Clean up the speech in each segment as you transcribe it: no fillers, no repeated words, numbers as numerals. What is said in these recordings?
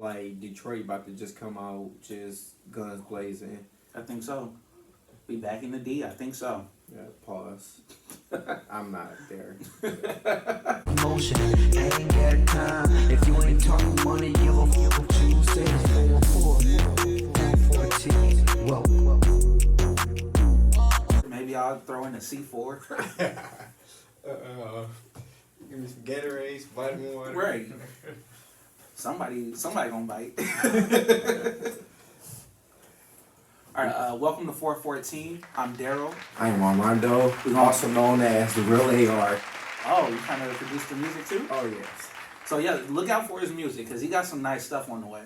Like Detroit about to just come out, just guns blazing. I think so. We back in the D. I think so. Yeah, pause. I'm not there. Emotion, ain't got time. If you ain't talking money, give a fuck what you say. 414. Whoa. Maybe I'll throw in a C4. Give me some Gatorade, some vitamin water. Right. Somebody gonna bite. All right. Welcome to 414. I'm Daryl. I am Armando, also known as the Real AR. Oh, you trying to produce the music too? Oh yes, So yeah, look out for his music because he got some nice stuff on the way.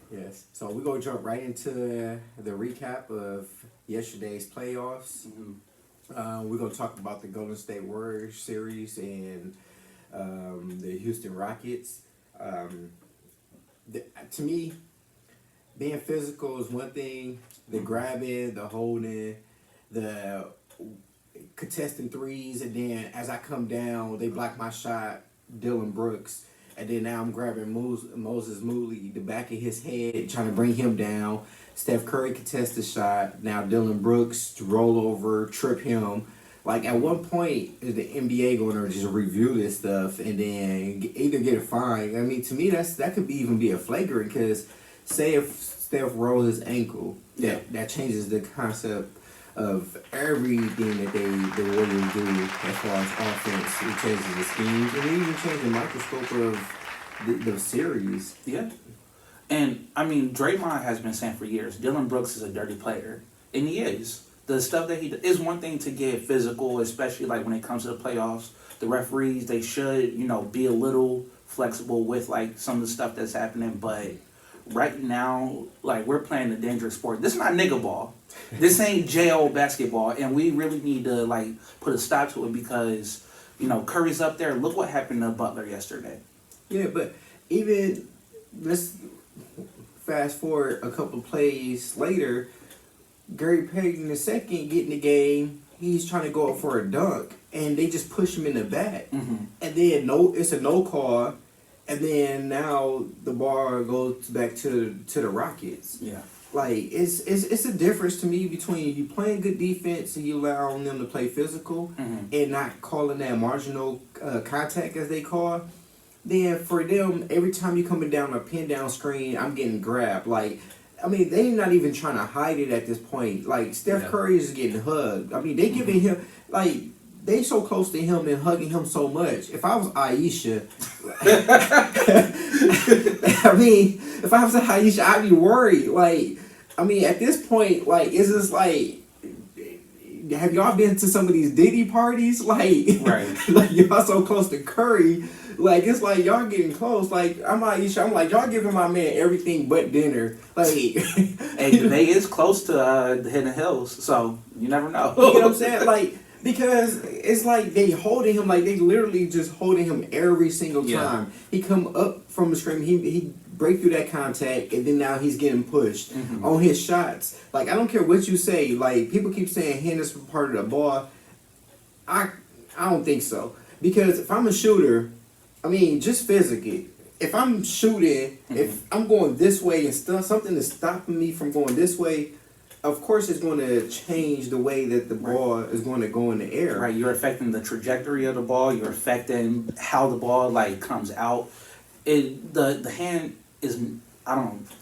yes. So we're gonna jump right into the recap of yesterday's playoffs. We're gonna talk about the Golden State Warriors series and the Houston Rockets. To me, being physical is one thing. The grabbing, the holding, the contesting threes, and then as I come down, they block my shot. Dylan Brooks, and then now I'm grabbing Moses Moody, the back of his head, trying to bring him down. Steph Curry contests the shot. Now Dylan Brooks to roll over, trip him. Like at one point, is the NBA going to just review this stuff and then either get a fine? I mean, to me, that could even be a flagrant because say if Steph rolls his ankle, that changes the concept of everything that the Warriors do as far as offense. It changes the schemes and it even changes the microscope of the series. Yeah. And I mean, Draymond has been saying for years, Dylan Brooks is a dirty player, and he is. The stuff that he does is one thing to get physical, especially like when it comes to the playoffs. The referees, they should, be a little flexible with like some of the stuff that's happening. But right now, like we're playing a dangerous sport. This is not nigga ball. This ain't JO basketball, and we really need to like put a stop to it because Curry's up there. Look what happened to Butler yesterday. Yeah, but even let's fast forward a couple plays later. Gary Payton II get in the game. He's trying to go up for a dunk, and they just push him in the back. Mm-hmm. And then it's a no call, and then now the ball goes back to the Rockets. Yeah. Like it's a difference to me between you playing good defense and you allowing them to play physical and not calling that marginal contact as they call. Then for them, every time you coming down a pin down screen, I'm getting grabbed. Like, I mean, they not even trying to hide it at this point. Like Steph Curry is getting hugged. I mean, they giving him like. They so close to him and hugging him so much. If I was Aisha, I mean, if I was Aisha, I'd be worried. Like, I mean, at this point, like, is this like, have y'all been to some of these Diddy parties? Like, right. Like y'all so close to Curry. Like, it's like y'all getting close. Like, I'm Aisha. I'm like, y'all giving my man everything but dinner. Like, and they is close to the Hidden Hills, so you never know. You know what I'm saying? Like, because it's like they holding him, like they literally just holding him every single time. He come up from the screen, he break through that contact, and then now he's getting pushed on his shots. Like, I don't care what you say. Like, people keep saying Hender's part of the ball. I don't think so. Because if I'm a shooter, I mean, just physically, if I'm shooting, if I'm going this way and something is stopping me from going this way, of course it's going to change the way that the ball is going to go in the air. Right, you're affecting the trajectory of the ball. You're affecting how the ball like comes out. The hand is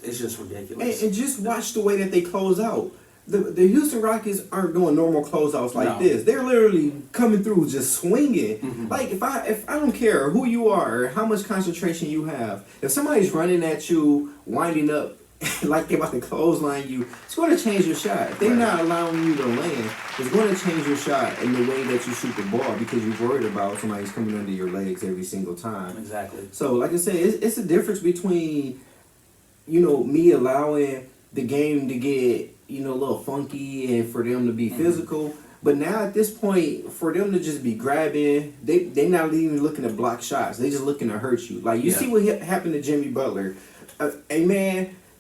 it's just ridiculous. And just watch the way that they close out. The Houston Rockets aren't doing normal closeouts like this. They're literally coming through just swinging. Like if I don't care who you are or how much concentration you have, if somebody's running at you, winding up like they're about to clothesline you, it's going to change your shot. If they're not allowing you to land, it's going to change your shot in the way that you shoot the ball because you're worried about somebody's coming under your legs every single time. Exactly. So, like I said, it's a difference between, me allowing the game to get, a little funky and for them to be physical. But now at this point, for them to just be grabbing, they not even looking to block shots. They just looking to hurt you. Like, you see what happened to Jimmy Butler.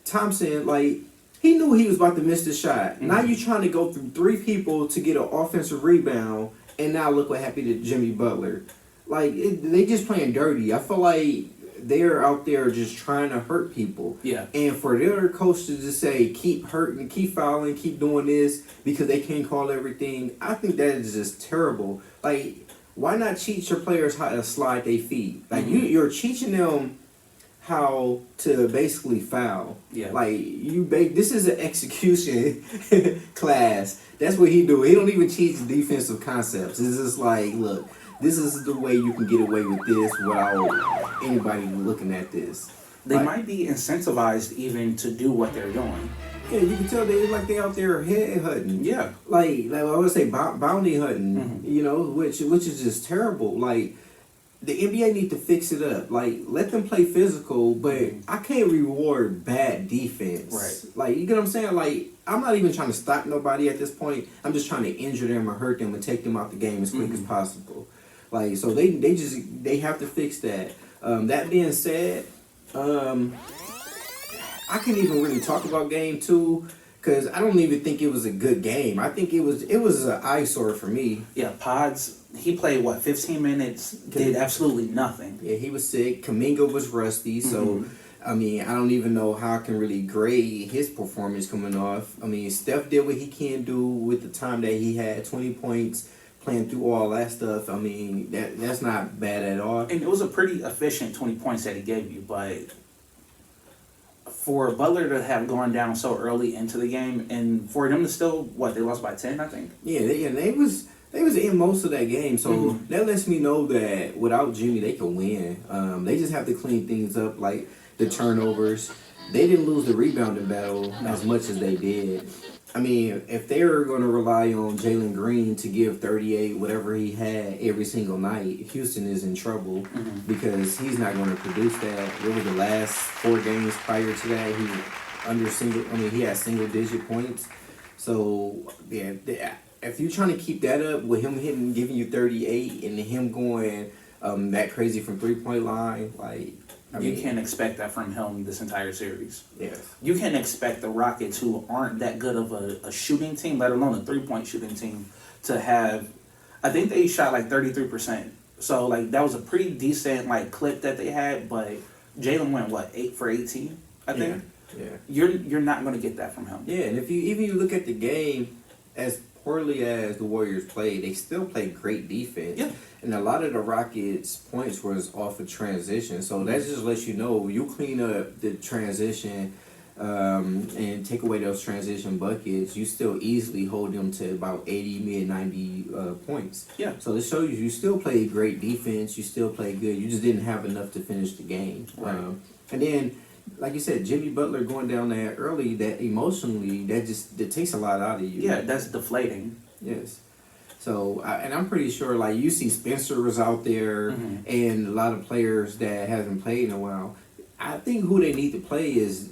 Thompson, like, he knew he was about to miss the shot. Now you're trying to go through three people to get an offensive rebound, and now look what happened to Jimmy Butler. Like, they just playing dirty. I feel like they're out there just trying to hurt people. Yeah. And for their coach to just say, keep hurting, keep fouling, keep doing this because they can't call everything, I think that is just terrible. Like, why not teach your players how to slide their feet? Like, you're teaching them how to basically foul. Yeah. Like, this is an execution class. That's what he do. He don't even teach defensive concepts. It's just like, look, this is the way you can get away with this without anybody looking at this. They Like, might be incentivized even to do what they're doing. yeah, you can tell they out there head hunting. Yeah. Like I would say bounty hunting. You know, which is just terrible. Like, the NBA need to fix it up. Like, let them play physical, but I can't reward bad defense. Right. Like, you get what I'm saying? Like, I'm not even trying to stop nobody at this point. I'm just trying to injure them or hurt them and take them out the game as quick as possible. Like, so they have to fix that. That being said, I can't even really talk about game 2 because I don't even think it was a good game. I think it was an eyesore for me. Yeah, Pods, he played, 15 minutes, did absolutely nothing. Yeah, he was sick. Kaminga was rusty, so I mean, I don't even know how I can really grade his performance coming off. I mean, Steph did what he can do with the time that he had, 20 points, playing through all that stuff. I mean, that's not bad at all. And it was a pretty efficient 20 points that he gave you, but for Butler to have gone down so early into the game, and for them to still, they lost by 10, I think? Yeah, they was in most of that game, so that lets me know that without Jimmy, they can win. They just have to clean things up, like the turnovers. They didn't lose the rebounding battle as much as they did. I mean, if they were going to rely on Jalen Green to give 38, whatever he had every single night, Houston is in trouble because he's not going to produce that. What was the last 4 games prior to that? He had single-digit points. So, yeah, if you're trying to keep that up with him giving you 38 and him going that crazy from 3-point line, like, You can't expect that from him this entire series. yes. You can expect the Rockets, who aren't that good of a shooting team, let alone a 3-point shooting team, to have, I think they shot 33%. So that was a pretty decent clip that they had, but Jalen went 8 for 18, I think. Yeah. You're not going to get that from him. Yeah, and if you look at the game, as poorly as the Warriors played, they still played great defense. Yeah. And a lot of the Rockets' points was off of transition. So that just lets you know, you clean up the transition and take away those transition buckets, you still easily hold them to about 80, mid-90 points. Yeah. So this shows you still played great defense, you still played good, you just didn't have enough to finish the game. Right. And then, like you said, Jimmy Butler going down there early, that emotionally, that takes a lot out of you. Yeah, that's deflating. Yes. So, and I'm pretty sure, you see Spencer was out there and a lot of players that haven't played in a while. I think who they need to play is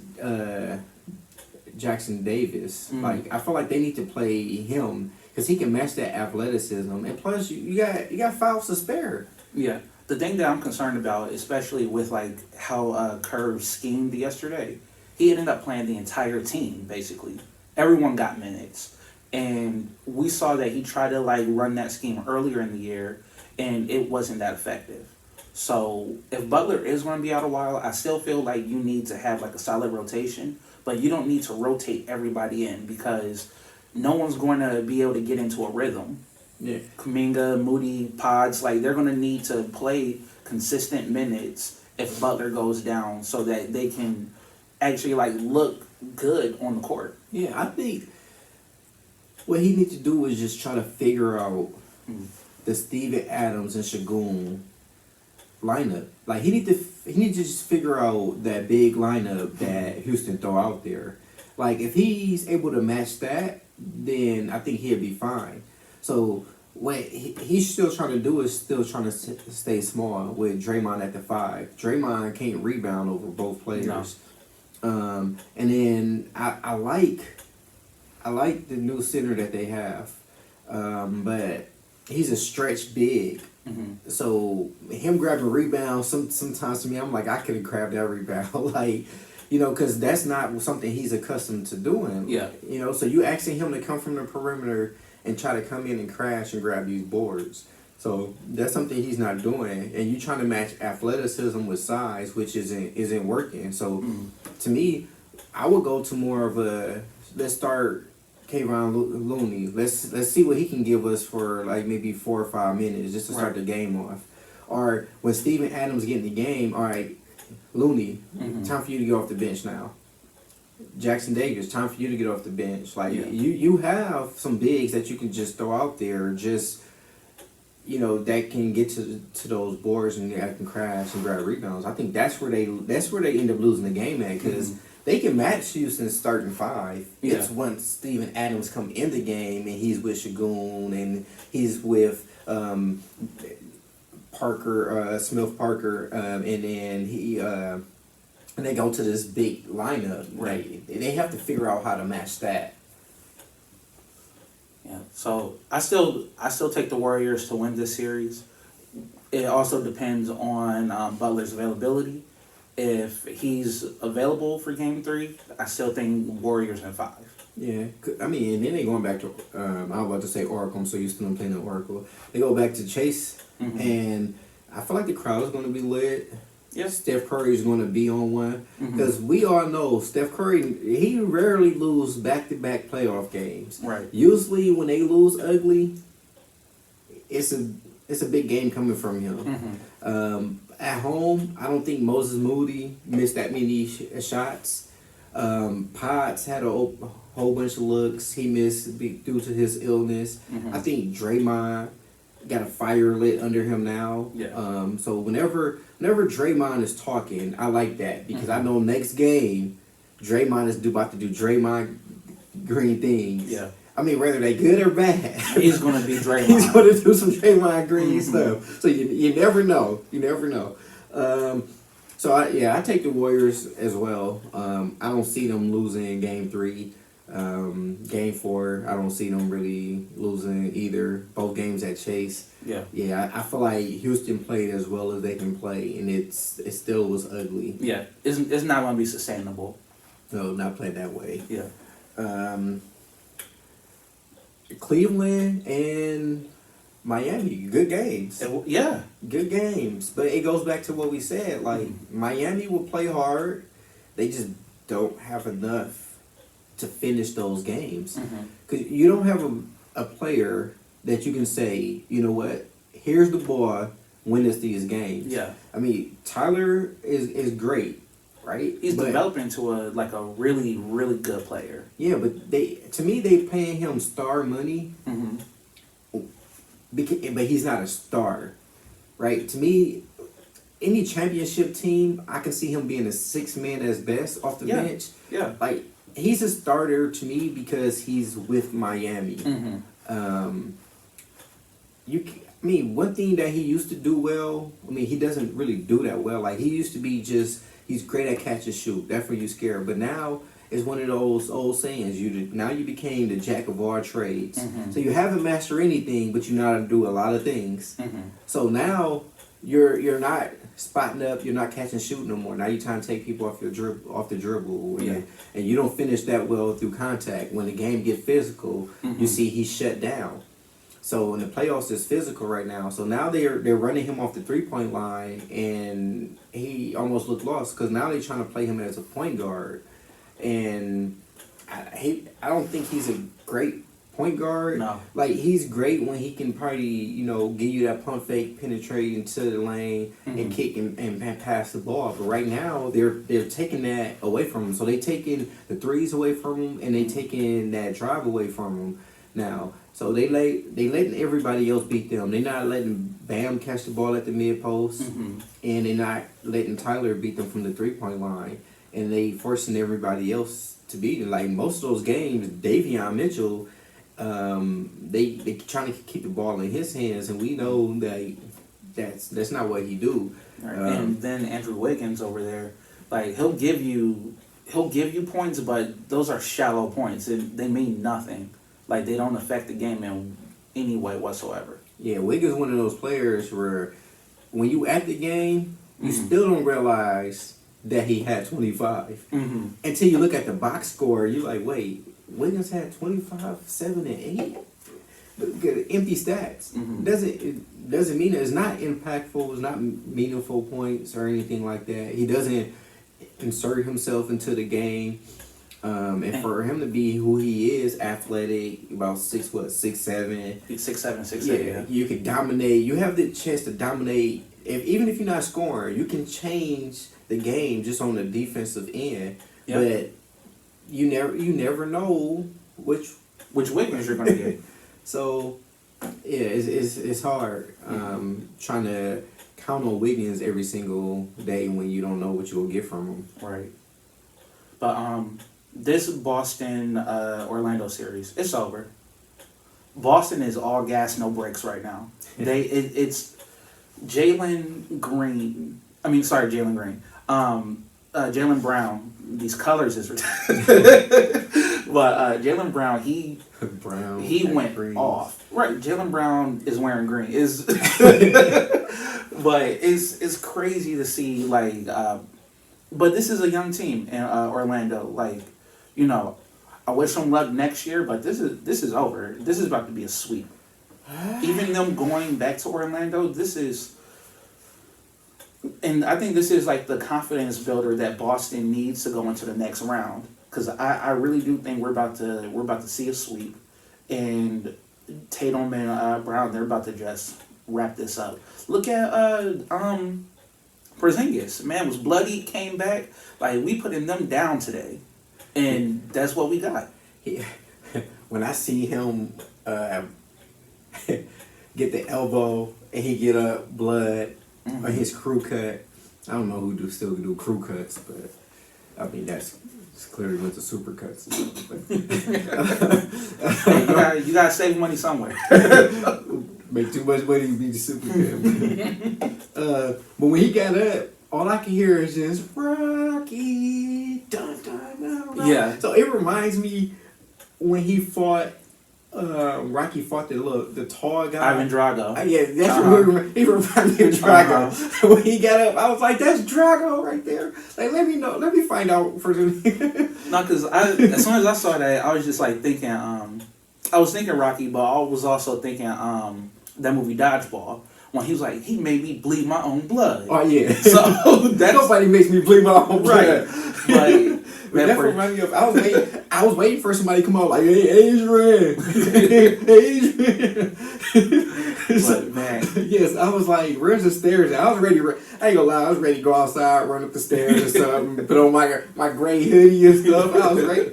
Jackson Davis. I feel like they need to play him because he can match that athleticism. And plus, you got fouls to spare. Yeah. The thing that I'm concerned about, especially with how Curve schemed yesterday, he ended up playing the entire team, basically. Everyone got minutes. And we saw that he tried to run that scheme earlier in the year, and it wasn't that effective. So if Butler is going to be out a while, I still feel like you need to have a solid rotation, but you don't need to rotate everybody in because no one's going to be able to get into a rhythm. Yeah. Kuminga, Moody, Pods, they're going to need to play consistent minutes if Butler goes down so that they can actually look good on the court. Yeah, I think what he needs to do is just try to figure out the Steven Adams and Şengün lineup. He need to just figure out that big lineup that Houston throw out there. If he's able to match that, then I think he'll be fine. So what he's still trying to do is still trying to stay small with Draymond at the 5. Draymond can't rebound over both players. No. And then I like the new center that they have, but he's a stretch big. So him grabbing rebounds, sometimes to me, I'm like, I could have grabbed that rebound, because that's not something he's accustomed to doing. Yeah. So you asking him to come from the perimeter and try to come in and crash and grab these boards. So that's something he's not doing, and you trying to match athleticism with size, which isn't working. So to me, I would go to more of a let's start Kayvon Looney. Let's see what he can give us for like maybe 4 or 5 minutes just to start the game off. Or when Steven Adams get in the game, all right, Looney, time for you to get off the bench now. Jackson Davis, time for you to get off the bench. Like you have some bigs that you can just throw out there, just that can get to those boards and that can crash and grab rebounds. I think that's where they end up losing the game at, because they can match Houston's starting 5. Yeah. It's once Steven Adams come in the game and he's with Shagun and he's with Parker, Smith Parker, and then and they go to this big lineup. Right. They have to figure out how to match that. Yeah. So I still take the Warriors to win this series. It also depends on Butler's availability. If he's available for Game 3, I still think Warriors in 5. Yeah, I mean, and then they going back to I was about to say Oracle. I'm so used to them playing the Oracle. They go back to Chase, and I feel like the crowd is going to be lit. Yes. Steph Curry is going to be on one, because we all know Steph Curry, he rarely lose back-to-back playoff games. Right. Usually when they lose ugly, it's a big game coming from him. At home, I don't think Moses Moody missed that many shots. Potts had a whole bunch of looks he missed due to his illness. I think Draymond got a fire lit under him now. Yeah. So whenever Draymond is talking, I like that, because I know next game Draymond is about to do Draymond Green things. Yeah. I mean, whether they good or bad, He's going to be Draymond. he's going to do some Draymond Green stuff. So you never know. You never know. So I take the Warriors as well. I don't see them losing Game 3. Game 4, I don't see them really losing either. Both games at Chase. Yeah. I feel like Houston played as well as they can play, and it still was ugly. Yeah. It's not going to be sustainable. No, not played that way. Yeah. Cleveland and Miami, good games. Yeah. Good games. But it goes back to what we said. Like, Miami will play hard. They just don't have enough to finish those games. Because you don't have a player that you can say, you know what, here's the ball, win us these games. Yeah. I mean, Tyler is great, right? He's developing to a really, really good player. Yeah, but to me, they paying him star money. But he's not a star, right? To me, any championship team, I can see him being a 6 man as best off the bench. Yeah. Like, he's a starter to me because he's with Miami. I mean, one thing that he used to do well, I mean, he doesn't really do that well. Like, he used to be he's great at catch and shoot. That's where you scared. But now it's one of those old sayings. Now you became the jack of all trades. So you haven't mastered anything, but you know how to do a lot of things. So now you're not spotting up, you're not catching shoot no more. Now you're trying to take people off the dribble, and you don't finish that well through contact. When the game get physical, you see he's shut down. So in the playoffs, it's physical right now. So now they're running him off the 3-point line, and he almost looked lost because now they're trying to play him as a point guard, and I don't think he's a great point guard. No. Like, he's great when he can probably give you that pump fake, penetrate into the lane and kick and pass the ball. But right now they're taking that away from him. So they taking the threes away from him, and they taking that drive away from him now. So they letting everybody else beat them. They're not letting Bam catch the ball at the mid post, and they're not letting Tyler beat them from the 3-point line. And they forcing everybody else to beat them. Like, most of those games, Davion Mitchell, they trying to keep the ball in his hands, and we know that that's not what he do. Right. And then Andrew Wiggins over there, like, he'll give you points, but those are shallow points, and they mean nothing. Like, they don't affect the game in any way whatsoever. Yeah, Wiggins is one of those players where when you at the game, you still don't realize that he had 25. Until you look at the box score, you're like, wait, Wiggins had 25, 7, and 8? Look at empty stats. Mhm. It doesn't mean that it's not impactful. It's not meaningful points or anything like that. He doesn't insert himself into the game. And for him to be who he is, athletic, about 6'7", He's 6'7", 6'8". yeah, Yeah. you can dominate. You have the chance to dominate. Even if you're not scoring, you can change the game just on the defensive end. Yep. But you never know which. Which Wiggins you're gonna get? So yeah, it's hard trying to count on Wiggins every single day when you don't know what you'll get from him. Right. But this Boston Orlando series, it's over. Boston is all gas, no brakes right now. It's Jalen Green. I mean, sorry, Jalen Green. Jalen Brown. These colors is ridiculous. But Jalen Brown, he went Green. off. Right, Jalen Brown is wearing green. Is but it's crazy to see like. But this is a young team in Orlando. Like, you know, I wish them luck next year, but this is over. This is about to be a sweep. Even them going back to Orlando, this is, and I think this is like the confidence builder that Boston needs to go into the next round. Because I really do think we're about to see a sweep, and Tatum and Brown, they're about to just wrap this up. Look at Porzingis, man, was bloody, came back. Like, we putting them down today, and that's what we got. When I see him get the elbow and he get up blood or his crew cut, I don't know who still do crew cuts, but I mean it's clearly went to super cuts. Hey, you gotta save money somewhere. Make too much money to be the super cut. But when he got up, all I can hear is just Rocky. Dun, dun, dun, dun. Yeah. So it reminds me when he fought. Rocky fought the tall guy. Ivan Drago. Yeah, that's what he reminded me of Drago. When he got up, I was like, "That's Drago right there." Like, let me know. Let me find out for the. No, because as soon as I saw that, I was just like thinking. I was thinking Rocky, but I was also thinking that movie Dodgeball when he was like, he made me bleed my own blood. Oh yeah. So that's nobody makes me bleed my own blood. Right. But that reminded me of. I was waiting for somebody to come out like, "Hey, Adrian, Adrian." But, man. Yes, I was like, "Where's the stairs?" I was ready. I ain't gonna lie, I was ready to go outside, run up the stairs or something, put on my gray hoodie and stuff. I was ready.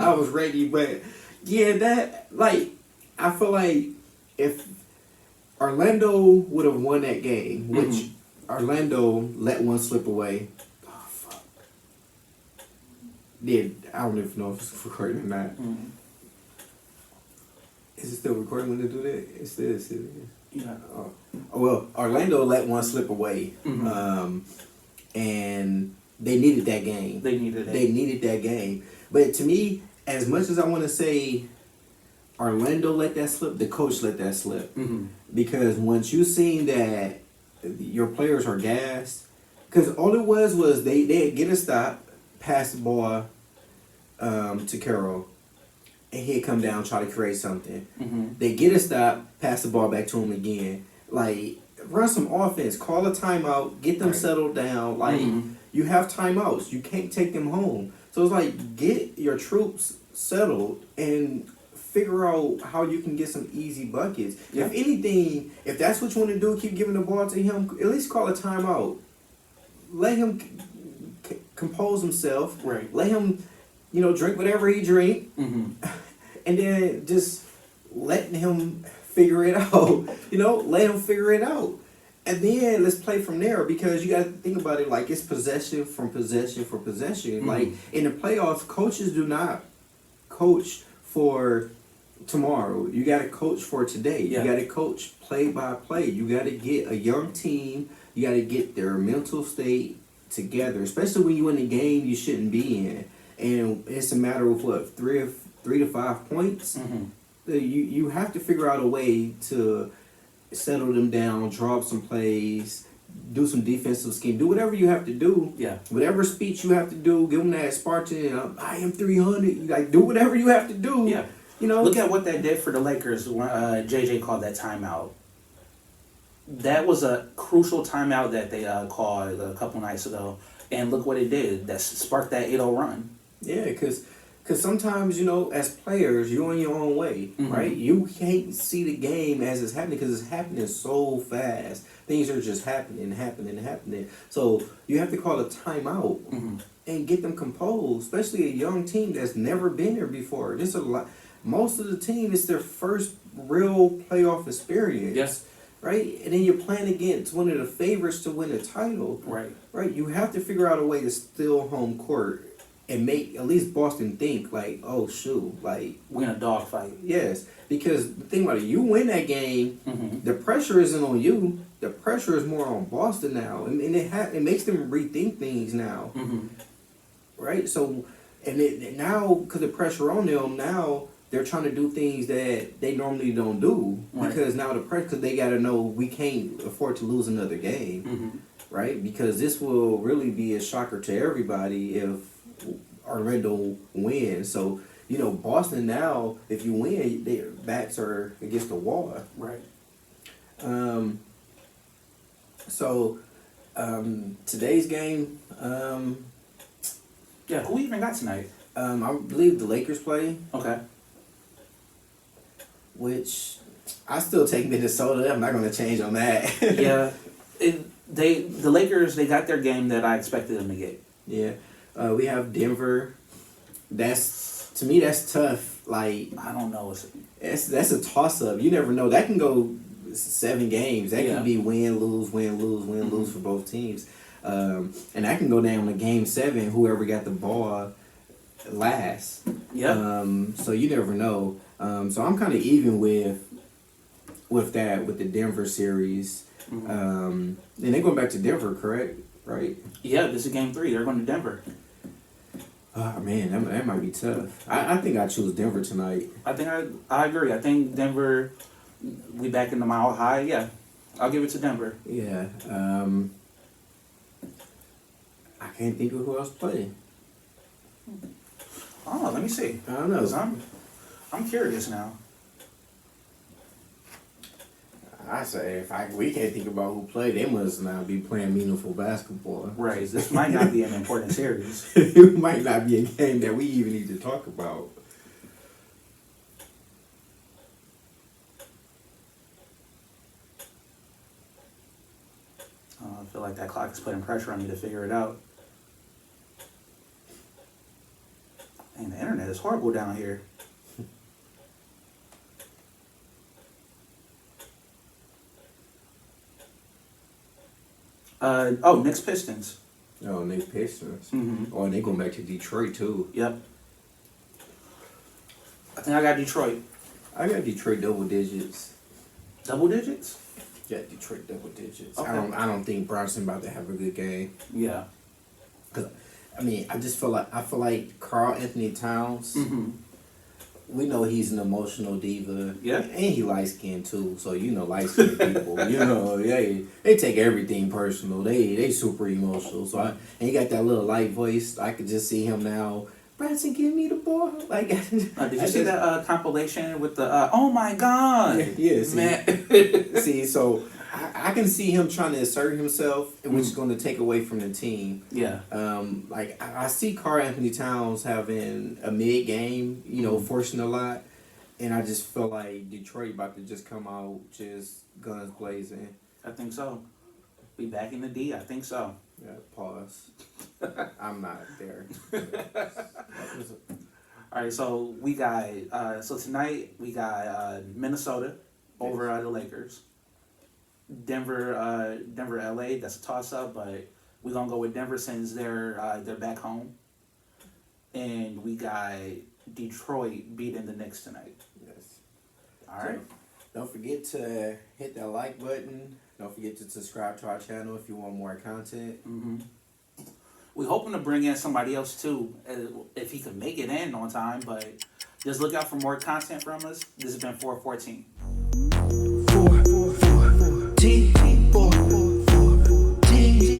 I was ready, but yeah, that like I feel like if Orlando would have won that game, which Orlando let one slip away. Yeah, I don't even know if it's recording or not. Mm-hmm. Is it still recording when they do that? It still is. Yeah. Oh, well, Orlando let one slip away, Mm-hmm. and they needed that game. They needed it. They needed that game. But to me, as much as I want to say Orlando let that slip, the coach let that slip. Mm-hmm. Because once you seen that your players are gassed, because all it was they get a stop, pass the ball to Carroll, and he'd come down, try to create something. Mm-hmm. They get a stop, pass the ball back to him again. Like, run some offense, call a timeout, get them settled down. Like, you have timeouts. You can't take them home. So it's like, get your troops settled and figure out how you can get some easy buckets. Yeah. If anything, if that's what you want to do, keep giving the ball to him, at least call a timeout. Let him compose himself. Right. Let him, drink whatever he drink. Mm-hmm. And then just let him figure it out. Let him figure it out. And then let's play from there, because you got to think about it like it's possession from possession for possession. Mm-hmm. Like in the playoffs, coaches do not coach for tomorrow. You got to coach for today. Yeah. You got to coach play by play. You got to get a young team. You got to get their mental state together, especially when you in the game you shouldn't be in. And it's a matter of what, 3 to 5 points. Mm-hmm. You have to figure out a way to settle them down, draw up some plays, do some defensive scheme, do whatever you have to do. Yeah. Whatever speech you have to do, give them that Spartan, I am 300. Like, do whatever you have to do. Yeah. you know, Look at what that did for the Lakers when JJ called that timeout. That was a crucial timeout that they called a couple nights ago, and look what it did. That sparked that 8-0 run. Yeah, because sometimes, you know, as players, you're on your own way, right? You can't see the game as it's happening because it's happening so fast. Things are just happening. So you have to call a timeout and get them composed, especially a young team that's never been there before. This is a lot. Most of the team, it's their first real playoff experience. Yes. Right? And then you're playing against one of the favorites to win a title. Right. Right? You have to figure out a way to steal home court and make at least Boston think like, oh shoot, like We're in a dogfight. yes. Because the thing about it, you win that game, the pressure isn't on you. The pressure is more on Boston now, and it makes them rethink things now, right? So, and now because the pressure on them now, they're trying to do things that they normally don't do because now the pressure, because they got to know we can't afford to lose another game, right? Because this will really be a shocker to everybody if Orlando wins. So, you know, Boston now, if you win, their backs are against the wall. Right. So, today's game, Yeah, who even got tonight? I believe the Lakers play, Okay. which I still take Minnesota. I'm not going to change on that. Yeah. The Lakers, they got their game that I expected them to get. Yeah. We have Denver. To me, that's tough. Like, I don't know. that's a toss-up. You never know. That can go 7 games. That Yeah. can be win, lose for both teams. And that can go down to game 7, whoever got the ball last. Yeah. So you never know. So I'm kind of even with that, with the Denver series. And they're going back to Denver, correct? Right? Yeah, this is game 3. They're going to Denver. Oh, man, that might be tough. I think I choose Denver tonight. I think I agree. I think Denver, we back in the Mile High. Yeah, I'll give it to Denver. Yeah. I can't think of who else played. Oh, let me see. I don't know. 'Cause I'm curious now. I say we can't think about who played, they must not be playing meaningful basketball. Right. This might not be an important series. It might not be a game that we even need to talk about. I feel like that clock is putting pressure on me to figure it out. And the internet is horrible down here. Knicks Pistons. Oh, Nick Pistons. Mm-hmm. Oh, and they going back to Detroit too. Yep. I think I got Detroit. I got Detroit double digits. Double digits? Yeah, Detroit double digits. Okay. I don't think Bronson about to have a good game. Yeah. Cause I mean, I feel like Karl Anthony Towns. Mm-hmm. We know he's an emotional diva. Yeah. And he light skinned too, so you know light skinned people, you know, they take everything personal. They super emotional. So and he got that little light voice. I could just see him now. Bronson, give me the ball. Like Did you see that compilation with the oh my god? Yeah, see, man. see, so I can see him trying to assert himself, which is going to take away from the team. Yeah. Like I see Karl Anthony Towns having a mid game, you know, forcing a lot, and I just feel like Detroit about to just come out just guns blazing. I think so. Be back in the D. I think so. Yeah, pause. I'm not there. All right, so we got so tonight we got Minnesota over the Lakers. Denver, LA. That's a toss up, but we're gonna go with Denver since they're back home. And we got Detroit beating the Knicks tonight. Yes. All right. Don't forget to hit that like button. Don't forget to subscribe to our channel if you want more content. Mm-hmm. We're hoping to bring in somebody else too, if he can make it in on time. But just look out for more content from us. This has been 414. T